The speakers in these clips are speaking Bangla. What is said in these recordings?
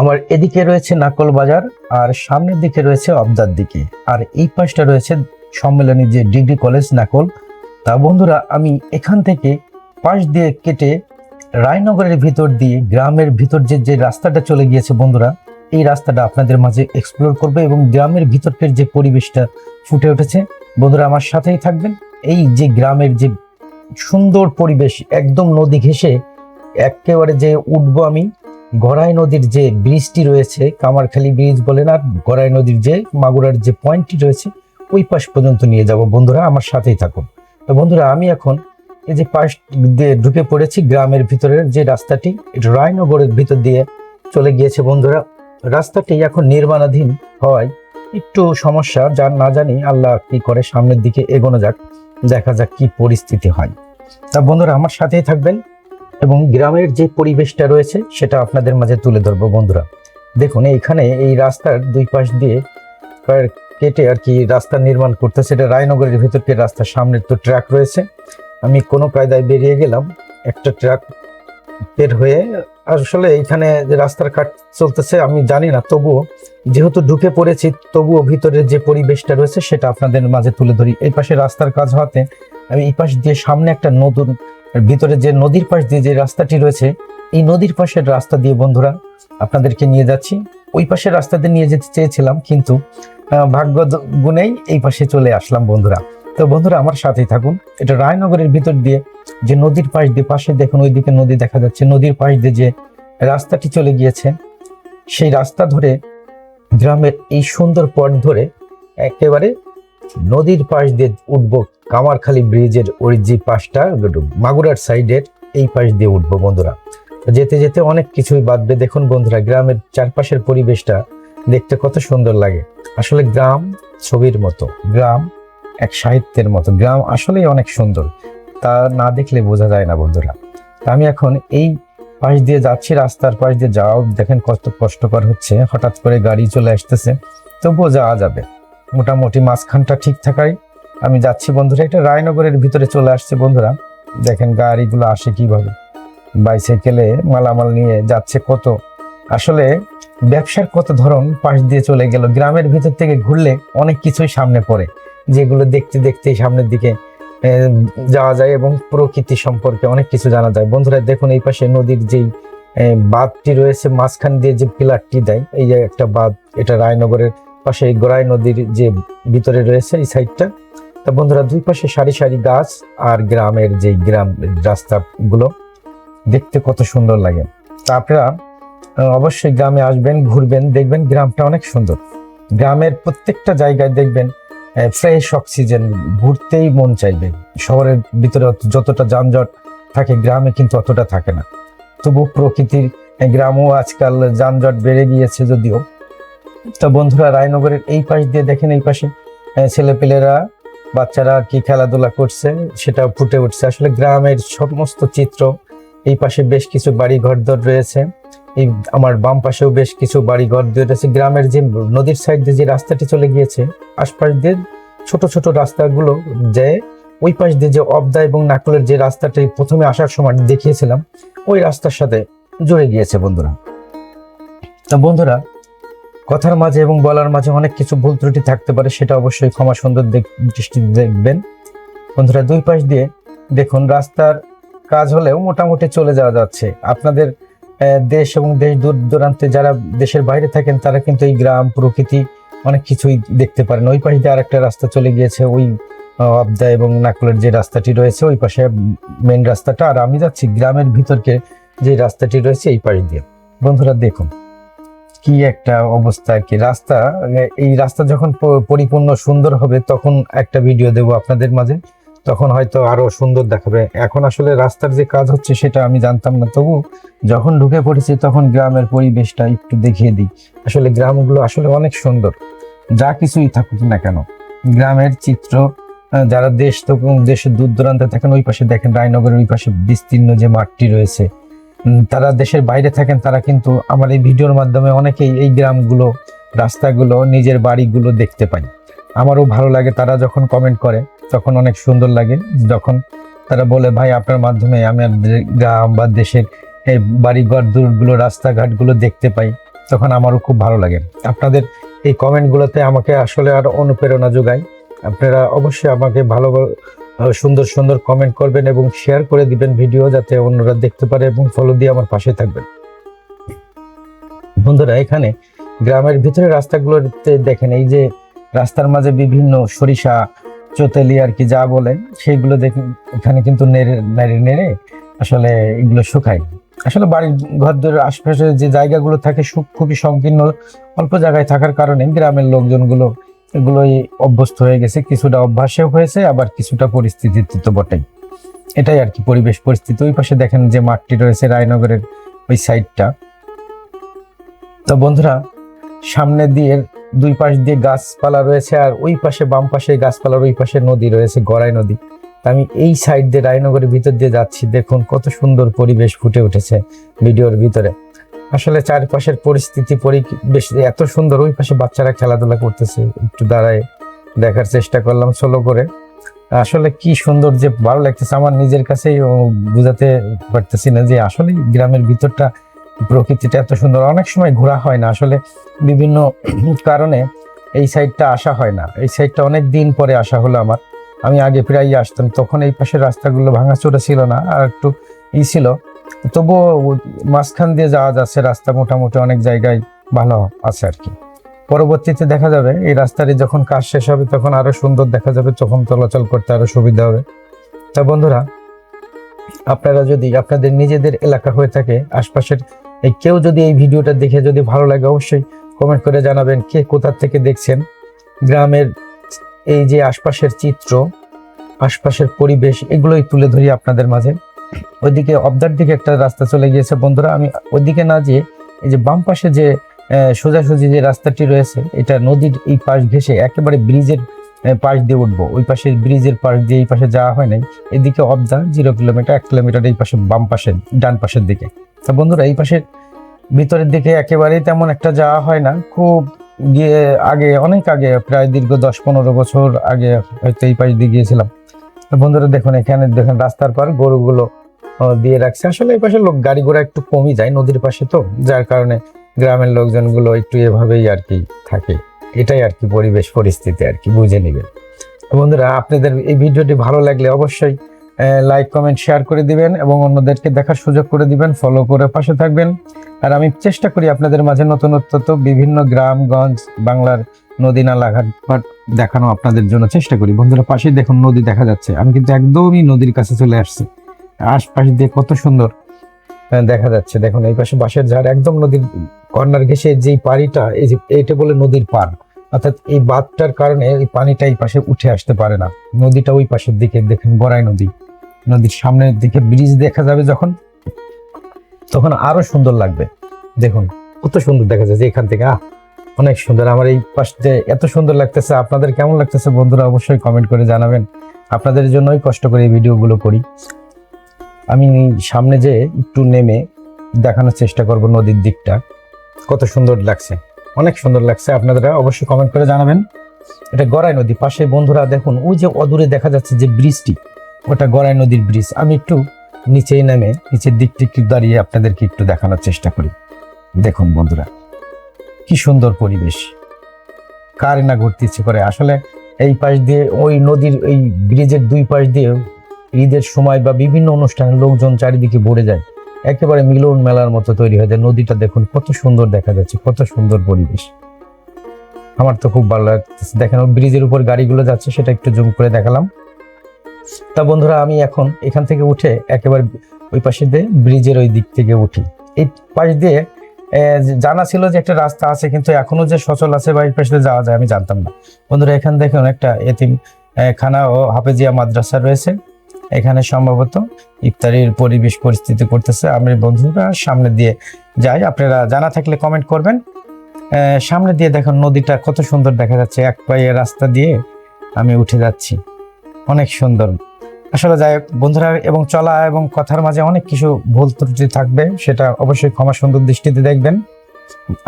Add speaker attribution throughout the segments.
Speaker 1: আমার এদিকে রয়েছে নাকল বাজার, আর সামনের দিকে রয়েছে অবদার দিকে, আর এই পাশটা রয়েছে সম্মেলনী যে ডিগ্রি কলেজ নাকল। তা বন্ধুরা, আমি এখান থেকে পাশ দিয়ে কেটে রায়নগরের ভিতর দিয়ে গ্রামের ভিতর যে রাস্তাটা চলে গিয়েছে বন্ধুরা, এই রাস্তাটা আপনাদের মাঝে এক্সপ্লোর করবে এবং গ্রামের ভিতরকার যে পরিবেশটা ফুটে উঠেছে বন্ধুরা, আমার সাথেই থাকবেন। এই যে গ্রামের যে সুন্দর পরিবেশ, একদম নদী ঘেঁষে একেবারে যে উঠবো আমি গড়াই নদীর যে ব্রিজটি রয়েছে, কামারখালী ব্রিজ বলেন, আর গড়াই নদীর যে মাগুরার যে পয়েন্টটি রয়েছে ওই পাশ পর্যন্ত নিয়ে যাব বন্ধুরা, আমার সাথেই থাকুন। তো বন্ধুরা, আমি এখন এই যে পাশ দিয়ে ঢুকে পড়েছি গ্রামের ভিতরের যে রাস্তাটি, এটা রায়নগরের ভিতর দিয়ে চলে গিয়েছে বন্ধুরা। রাস্তাটি এখন নির্মাণাধীন হওয়ায় একটু সমস্যা, যার না জানি আল্লাহ কি করে, সামনের দিকে এগোনো যাক, দেখা যাক কি পরিস্থিতি হয়। তা বন্ধুরা, আমার সাথেই থাকবেন এবং গ্রামের যে পরিবেশটা রয়েছে সেটা আপনাদের মাঝে তুলে ধরবো বন্ধুরা। দেখুন, এইখানে এই রাস্তার দুই পাশ দিয়ে কেটে আর কি রাস্তা নির্মাণ করতেছে। এটা রায়নগরের ভিতরকে রাস্তার সামনে তো ট্র্যাক রয়েছে, আমি কোনো কায়দায় বেরিয়ে গেলাম একটা ট্র্যাক বের হয়ে। আসলে এইখানে যে রাস্তার কাজ চলতেছে আমি জানি না, তবুও যেহেতু ঢুকে পড়েছি তবুও ভিতরের যে পরিবেশটা রয়েছে সেটা আপনাদের মাঝে তুলে ধরি। এই পাশে রাস্তার কাজ হওয়াতে আমি এই পাশ দিয়ে সামনে একটা নতুন ভিতরে যে নদীর পাশ দিয়ে যে রাস্তাটি রয়েছে, এই নদীর পাশের রাস্তা দিয়ে বন্ধুরা আপনাদেরকে নিয়ে যাচ্ছি। ওই পাশের রাস্তা দিয়ে নিয়ে যেতে চেয়েছিলাম, কিন্তু ভাগ্য গুণেই এই পাশে চলে আসলাম বন্ধুরা। তো বন্ধুরা, আমার সাথেই থাকুন। এটা রায়নগরের ভিতর দিয়ে যে নদীর পাশ দিয়ে, পাশে দেখুন ওইদিকে নদী দেখা যাচ্ছে, নদীর পাশ দিয়ে যে রাস্তাটি চলে গিয়েছে সেই রাস্তা ধরে গ্রামের এই সুন্দর পথ ধরে একেবারে নদীর পাশ দিয়ে উঠবো কামারখালী ব্রিজের ওই যে পাশটা মাগুরার সাইডের এই পাশ দিয়ে উঠবো বন্ধুরা। যেতে যেতে অনেক কিছুই বাদবে। দেখুন বন্ধুরা, গ্রামের চারপাশের পরিবেশটা দেখতে কত সুন্দর লাগে। আসলে গ্রাম ছবির মতো, গ্রাম এক সাহিত্যের মতো, গ্রাম আসলেই অনেক সুন্দর, তা না দেখলে বোঝা যায় না বন্ধুরা। তা আমি এখন এই পাশ দিয়ে যাচ্ছি, রাস্তার পাশ দিয়ে যাওয়া দেখেন কত কষ্টকর হচ্ছে, হঠাৎ করে গাড়ি চলে আসতেছে, তবুও যাওয়া যাবে, মোটামুটি মাঝখানটা ঠিক থাকাই আমি যাচ্ছি বন্ধুরা। এটা রায়নগরের ভিতরে চলে আসছে বন্ধুরা, দেখেন গাড়িগুলো আসে কিভাবে, বাইসাইকেলে মালামাল নিয়ে যাচ্ছে কত। আসলে ব্যবসার কত ধরন পাশ দিয়ে চলে গেল। গ্রামের ভিতর থেকে ঘুরলে অনেক কিছুই সামনে পড়ে, যেগুলো দেখতে দেখতে সামনের দিকে যাওয়া যায় এবং প্রকৃতি সম্পর্কে অনেক কিছু জানা যায় বন্ধুরা। দেখুন এই পাশে নদীর যেই বাঁধটি রয়েছে, মাঝখান দিয়ে যে পিলারটি দেয়, এই যে একটা বাঁধ, এটা রায়নগরের পাশে গড়াই নদীর যে ভিতরে রয়েছে এই সাইডটা। তা বন্ধুরা, দুই পাশে সারি সারি গাছ আর গ্রামের যে গ্রাম রাস্তাগুলো দেখতে কত সুন্দর লাগে। তা আপনারা অবশ্যই গ্রামে আসবেন, ঘুরবেন, দেখবেন গ্রামটা অনেক সুন্দর। গ্রামের প্রত্যেকটা জায়গায় দেখবেন ফ্রেশ অক্সিজেন, ঘুরতেই মন চাইবে। শহরের ভিতরে যতটা যানজট থাকে গ্রামে কিন্তু অতটা থাকে না, তবু প্রকৃতির গ্রামও আজকাল যানজট বেড়ে গিয়েছে যদিও। তা বন্ধুরা, রায়নগরের এই পাশ দিয়ে দেখেন, এই পাশে ছেলেপেলেরা বাচ্চারা কি খেলাধুলা করছে সেটা ফুটে উঠছে। আসলে গ্রামের সমস্ত চিত্র। এই পাশে বেশ কিছু বাড়ি ঘর দর রয়েছে, এই আমার বাম পাশেও বেশ কিছু বাড়ি ঘর রয়েছে। গ্রামের যে নদীর সাইড দিয়ে যে রাস্তাটি চলে গিয়েছে, আশপাশ দিয়ে ছোট ছোট রাস্তাগুলো যে ওই পাশ দিয়ে যে অবদা এবং নাকলের যে রাস্তাটি প্রথমে আসার সময় দেখিয়েছিলাম, ওই রাস্তার সাথে জুড়ে গিয়েছে বন্ধুরা। তা বন্ধুরা, কথার মাঝে এবং বলার মাঝে অনেক কিছু ভুল ত্রুটি থাকতে পারে, সেটা অবশ্যই ক্ষমা সুন্দর দৃষ্টিতে দেখবেন বন্ধুরা। দুই পাশ দিয়ে দেখুন রাস্তার কাজ হলেও মোটামুটি চলে যাওয়া যাচ্ছে। আপনাদের দেশ এবং দেশ দূর দূরান্তে যারা দেশের বাইরে থাকেন তারা কিন্তু এই গ্রাম প্রকৃতি অনেক কিছুই দেখতে পারেন। ওই পাশ দিয়ে আরেকটা রাস্তা চলে গিয়েছে, ওই অবদা এবং নাকলের যে রাস্তাটি রয়েছে ওই পাশে মেন রাস্তাটা, আর আমি যাচ্ছি গ্রামের ভিতরকে যে রাস্তাটি রয়েছে এই পাশ দিয়ে। বন্ধুরা দেখুন কি একটা অবস্থা আর কি। রাস্তা, এই রাস্তা যখন পরিপূর্ণ সুন্দর হবে তখন একটা ভিডিও দেব আপনাদের মাঝে, তখন হয়তো আরো সুন্দর দেখাবে। এখন আসলে রাস্তার যে কাজ হচ্ছে সেটা আমি জানতাম না, তবু যখন ঢুকে পড়েছি তখন গ্রামের পরিবেশটা একটু দেখিয়ে দিই। আসলে গ্রামগুলো আসলে অনেক সুন্দর, যা কিছুই থাকুক না কেন গ্রামের চিত্র। যারা দেশের দূর দূরান্তে থাকেন, ওই পাশে দেখেন রায়নগরের ওই পাশে বিস্তীর্ণ যে মাঠটি রয়েছে, তারা দেশের বাইরে থাকেন, তারা কিন্তু আমার এই ভিডিওর মাধ্যমে অনেকেই এই গ্রামগুলো, রাস্তাগুলো, নিজের বাড়িগুলো দেখতে পাই। আমারও ভালো লাগে, তারা যখন কমেন্ট করে তখন অনেক সুন্দর লাগে, যখন তারা বলে ভাই আপনার মাধ্যমে আমি গ্রাম বা দেশের বাড়িঘর দূরগুলো রাস্তাঘাটগুলো দেখতে পাই। তখন আমারও খুব ভালো লাগে। আপনাদের এই কমেন্টগুলোতে আমাকে আসলে আরো অনুপ্রেরণা যোগায়। আপনারা অবশ্যই আমাকে ভালো সুন্দর সুন্দর কমেন্ট করবেন এবং শেয়ার করে দিবেন ভিডিও, যাতে অন্যরা দেখতে পারে এবং ফলো দিয়ে আমার পাশে থাকবেন। বন্ধুরা, এখানে গ্রামের ভিতরে রাস্তাগুলোতে দেখেন এই যে রাস্তার মাঝে বিভিন্ন সরিষা, চোতেলি আর কি যা বলে সেইগুলো দেখেন এখানে কিন্তু নেড়ে নেড়ে নেড়ে আসলে এগুলো শুকায়। আসলে বাড়ির ঘর ধরে আশপাশে যে জায়গাগুলো থাকে খুবই সংকীর্ণ, অল্প জায়গায় থাকার কারণে গ্রামের লোকজনগুলো এগুলোই অভ্যস্ত হয়ে গেছে। কিছুটা অভ্যাসেও হয়েছে, আবার কিছুটা পরিস্থিতিতে তো বটেই। এটাই আর কি পরিবেশ পরিস্থিতি। ওই পাশে দেখেন যে মাঠটি রয়েছে রায়নগরের ওই সাইডটা। তো বন্ধুরা, সামনে দিয়ে দুই পাশ দিয়ে গাছপালা রয়েছে, আর ওই পাশে বাম পাশে গাছপালার ওই পাশে নদী রয়েছে, গড়াই নদী। আমি এই সাইড দিয়ে রায়নগরের ভিতর দিয়ে যাচ্ছি, দেখুন কত সুন্দর পরিবেশ ফুটে উঠেছে ভিডিওর ভিতরে। আসলে চারপাশের পরিস্থিতি পরিবেশ এত সুন্দর। ওই পাশে বাচ্চারা খেলাধুলা করতেছে, একটু দাঁড়ায় দেখার চেষ্টা করলাম স্লো করে। আসলে কি সুন্দর যে ভালো লাগতেছে, আমার নিজের কাছেই বুঝাতে পারতেছি না যে আসলে গ্রামের ভিতরটা প্রকৃতিটা এত সুন্দর। অনেক সময় ঘোরা হয় না, আসলে বিভিন্ন কারণে এই সাইডটা আসা হয় না। এই সাইডটা অনেক দিন পরে আসা হলো আমার। আমি আগে প্রায়ই আসতাম, তখন এই পাশের রাস্তাগুলো ভাঙাচোরা ছিল না, আর একটু ছিল, তবুও মাঝখান দিয়ে যাওয়া যাচ্ছে। রাস্তা মোটামুটি অনেক জায়গায় ভালো আছে আর কি। পরবর্তীতে দেখা যাবে এই রাস্তাটি যখন কাজ শেষ হবে তখন আরো সুন্দর দেখা যাবে, তখন চলাচল করতে আরো সুবিধা হবে। তা বন্ধুরা, আপনারা যদি আপনাদের নিজেদের এলাকা হয়ে থাকে আশপাশের কেউ যদি এই ভিডিওটা দেখে যদি ভালো লাগে, অবশ্যই কমেন্ট করে জানাবেন কে কোথা থেকে দেখছেন। গ্রামের এই যে আশপাশের চিত্র, আশপাশের পরিবেশ, এগুলোই তুলে ধরি আপনাদের মাঝে। ওইদিকে অবদার দিকে একটা রাস্তা চলে গিয়েছে বন্ধুরা। আমি ওইদিকে না যেয়ে এই যে বাম পাশে যে সোজাসুজি যে রাস্তাটি রয়েছে, এটা নদীর এই পাশ ঘেঁষে একেবারে ব্রিজের পাশ দিয়ে উঠবো। ওই পাশে ব্রিজের পাশ দিয়ে এই পাশে যাওয়া হয় নাই। এদিকে অবদা 0 কিলোমিটার, 1 কিলোমিটার এই পাশে বাম পাশে ডান পাশের দিকে। তা বন্ধুরা, এই পাশের ভিতরের দিকে একেবারেই তেমন একটা যাওয়া হয় না। খুব গিয়ে আগে, অনেক আগে, প্রায় দীর্ঘ 10-15 বছর আগে হয়তো এই পাশ দিয়ে গিয়েছিলাম। তো বন্ধুরা দেখুন, এখানে দেখেন রাস্তার পার গরুগুলো দিয়ে রাখছে। আসলে এই পাশে লোক গাড়ি ঘোড়া একটু কমই যায় নদীর পাশে, তো যার কারণে গ্রামের লোকজনগুলো একটু এভাবেই আর কি থাকে। এটাই আর কি পরিবেশ পরিস্থিতি আর কি, বুঝে নেবেন। বন্ধুরা, আপনাদের এই ভিডিওটি ভালো লাগলে অবশ্যই লাইক, কমেন্ট, শেয়ার করে দিবেন এবং অন্যদেরকে দেখার সুযোগ করে দিবেন, ফলো করে পাশে থাকবেন। আর আমি চেষ্টা করি আপনাদের মাঝে নতুনত্ব তো বিভিন্ন গ্রামগঞ্জ বাংলার নদী নালা ঘাট দেখানো আপনাদের জন্য চেষ্টা করি। বন্ধুরা, পাশে দেখুন নদী দেখা যাচ্ছে, আমি কিন্তু একদমই নদীর কাছে চলে আসছি। আশপাশ দিয়ে কত সুন্দর দেখা যাচ্ছে। দেখুন এই পাশে বাঁশের ঝাড়, একদম নদীর কর্নার ঘেঁষে যেই পাড়িটা, এই যে এইটা বলে নদীর পাড়, অর্থাৎ এই বাঁধটার কারণে এই পানিটা এই পাশে উঠে আসতে পারে না। নদীটা ওই পাশের দিকে দেখেন গড়াই নদী। নদীর সামনের দিকে ব্রিজ দেখা যাবে যখন, তখন আরো সুন্দর লাগবে। দেখুন কত সুন্দর দেখা যাচ্ছে এখান থেকে। অনেক সুন্দর। আমার এই পাশে এত সুন্দর লাগতেছে, আপনাদের কেমন লাগতেছে বন্ধুরা অবশ্যই কমেন্ট করে জানাবেন। আপনাদের জন্যই কষ্ট করে এই ভিডিওগুলো করি। আমি সামনে যে একটু নেমে দেখানোর চেষ্টা করব নদীর দিকটা, কত সুন্দর লাগছে, অনেক সুন্দর লাগছে। আপনারা অবশ্যই কমেন্ট করে জানাবেন। এটা গড়াই নদী পাশে বন্ধুরা, দেখুন ওই যে অদূরে দেখা যাচ্ছে যে ব্রিজটি, ওটা গড়াই নদীর ব্রিজ। আমি একটু নিচেই নেমে নিচের দিকটি একটু দাঁড়িয়ে আপনাদেরকে একটু দেখানোর চেষ্টা করি। দেখুন বন্ধুরা, কি সুন্দর পরিবেশ, কার না ঘুরতে ইচ্ছে করে। আসলে এই পাশ দিয়ে ওই নদীর এই ব্রিজের দুই পাশ দিয়ে ঈদের সময় বা বিভিন্ন অনুষ্ঠানে লোকজন চারিদিকে ভরে যায়, একেবারে মিলন মেলার মতো তৈরি হয়ে যায়। নদীটা দেখুন কত সুন্দর দেখা যাচ্ছে, কত সুন্দর পরিবেশ। আমার তো খুব ভালো লাগছে। দেখেন ব্রিজের উপর গাড়িগুলো যাচ্ছে, সেটা একটু জুম করে দেখালাম। তা বন্ধুরা, আমি এখন এখান থেকে উঠে একেবারে ওই পাশে দিয়ে ব্রিজের ওই দিক থেকে উঠি। এই পাশ দিয়ে জানা ছিল যে একটা রাস্তা আছে, কিন্তু এখনো যে সচল আছে বা এই পাশে যাওয়া যায় আমি জানতাম না। বন্ধুরা, এখান দেখুন একটা এতিম খানা ও হাফেজিয়া মাদ্রাসা রয়েছে। এখানে সম্ভবত ইফতারির পরিবেশ পরিস্থিতি করতেছে। আমি বন্ধুরা সামনে দিয়ে যাই, আপনারা জানা থাকলে কমেন্ট করবেন। সামনে দিয়ে দেখুন নদীটা কত সুন্দর দেখা যাচ্ছে। এক পায়ে রাস্তা দিয়ে আমি উঠে যাচ্ছি, অনেক সুন্দর। আসলে যাই হোক বন্ধুরা, এবং চলা এবং কথার মাঝে অনেক কিছু ভুল ত্রুটি থাকবে, সেটা অবশ্যই ক্ষমা সুন্দর দৃষ্টিতে দেখবেন।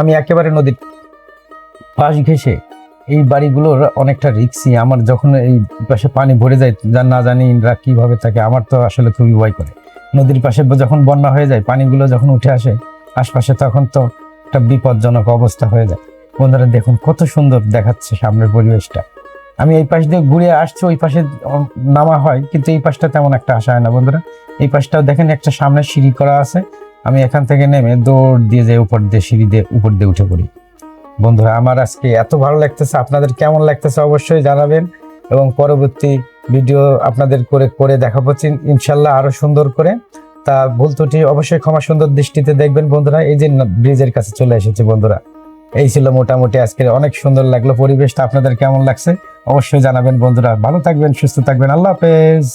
Speaker 1: আমি একেবারে নদীর পাশ ঘেঁষে, এই বাড়িগুলোর অনেকটা রিক্সি। আমার যখন এই পাশে পানি ভরে যায়, না জানি ইনরা কিভাবে থাকে, আমার তো আসলে খুবই ভয় করে। নদীর পাশে যখন বন্যা হয়ে যায়, পানিগুলো যখন উঠে আসে আশপাশে, তখন তো একটা বিপজ্জনক অবস্থা হয়ে যায়। বন্ধুরা দেখুন কত সুন্দর দেখাচ্ছে সামনের পরিবেশটা। আমি এই পাশ দিয়ে ঘুরে আসছি, ওই পাশে নামা হয়, কিন্তু এই পাশটা তেমন একটা আসা হয় না বন্ধুরা। এই পাশটাও দেখেন একটা সামনে সিঁড়ি করা আছে, আমি এখান থেকে নেমে দৌড় দিয়ে যাই উপর দিয়ে, সিঁড়ি দিয়ে উপর দিয়ে উঠে পড়ি। বন্ধুরা আমার আজকে এত ভালো লাগতেছে, আপনাদের কেমন লাগতেছে অবশ্যই জানাবেন, এবং পরবর্তী ভিডিও আপনাদের করে করে দেখাবো ইনশাল্লাহ আরো সুন্দর করে। তা ভুল ত্রুটি অবশ্যই ক্ষমা সুন্দর দৃষ্টিতে দেখবেন বন্ধুরা। এই যে ব্রিজের কাছে চলে এসেছে বন্ধুরা। এই ছিল মোটামুটি আজকে, অনেক সুন্দর লাগলো পরিবেশটা। আপনাদের কেমন লাগছে অবশ্যই জানাবেন বন্ধুরা। ভালো থাকবেন, সুস্থ থাকবেন, আল্লাহ হাফেজ।